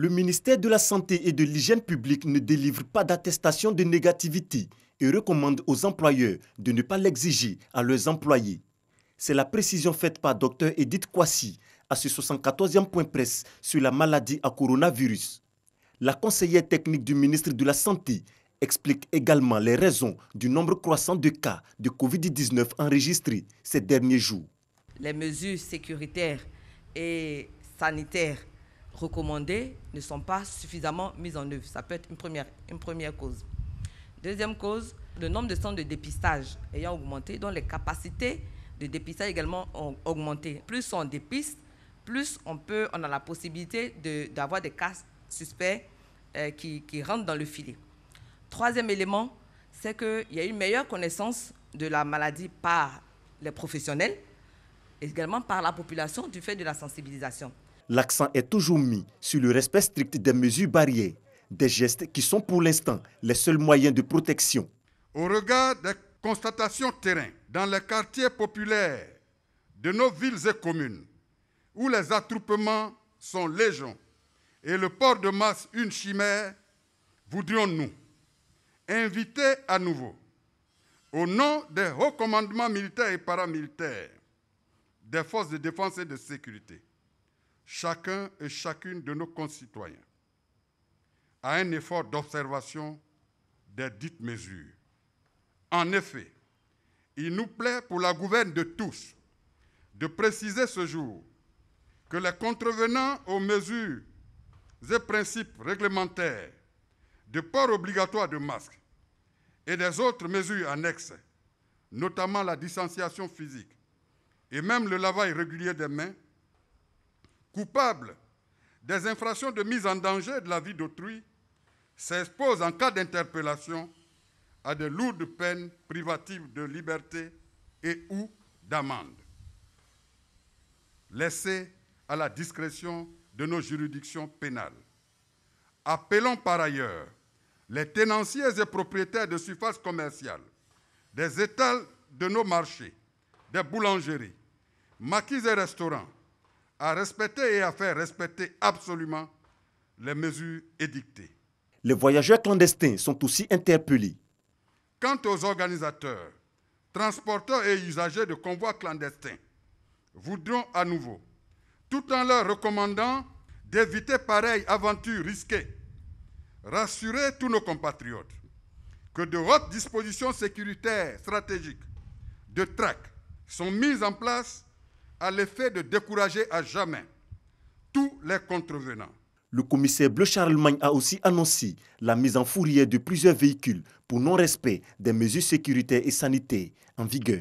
Le ministère de la Santé et de l'Hygiène publique ne délivre pas d'attestation de négativité et recommande aux employeurs de ne pas l'exiger à leurs employés. C'est la précision faite par Dr Edith Kwasi à ce 74e point presse sur la maladie à coronavirus. La conseillère technique du ministre de la Santé explique également les raisons du nombre croissant de cas de Covid-19 enregistrés ces derniers jours. Les mesures sécuritaires et sanitaires recommandées ne sont pas suffisamment mises en œuvre. Ça peut être une première cause. Deuxième cause, le nombre de centres de dépistage ayant augmenté, dont les capacités de dépistage également ont augmenté. Plus on dépiste, plus on a la possibilité d'avoir des cas suspects qui rentrent dans le filet. Troisième élément, c'est qu'il y a une meilleure connaissance de la maladie par les professionnels, et également par la population du fait de la sensibilisation. L'accent est toujours mis sur le respect strict des mesures barrières, des gestes qui sont pour l'instant les seuls moyens de protection. Au regard des constatations terrain dans les quartiers populaires de nos villes et communes, où les attroupements sont légion et le port de masse une chimère, voudrions-nous inviter à nouveau, au nom des hauts commandements militaires et paramilitaires, des forces de défense et de sécurité, chacun et chacune de nos concitoyens à un effort d'observation des dites mesures. En effet, il nous plaît pour la gouverne de tous de préciser ce jour que les contrevenants aux mesures et principes réglementaires de port obligatoire de masques et des autres mesures annexes, notamment la distanciation physique et même le lavage régulier des mains, coupables des infractions de mise en danger de la vie d'autrui, s'exposent en cas d'interpellation à de lourdes peines privatives de liberté et ou d'amende, laissées à la discrétion de nos juridictions pénales. Appelons par ailleurs les tenanciers et propriétaires de surfaces commerciales, des étals de nos marchés, des boulangeries, maquis et restaurants, à respecter et à faire respecter absolument les mesures édictées. Les voyageurs clandestins sont aussi interpellés. Quant aux organisateurs, transporteurs et usagers de convois clandestins, voudrons à nouveau, tout en leur recommandant d'éviter pareille aventure risquée, rassurer tous nos compatriotes que de hautes dispositions sécuritaires stratégiques de traque sont mises en place à l'effet de décourager à jamais tous les contrevenants. Le commissaire Bleu Charlemagne a aussi annoncé la mise en fourrière de plusieurs véhicules pour non-respect des mesures sécuritaires et sanitaires en vigueur.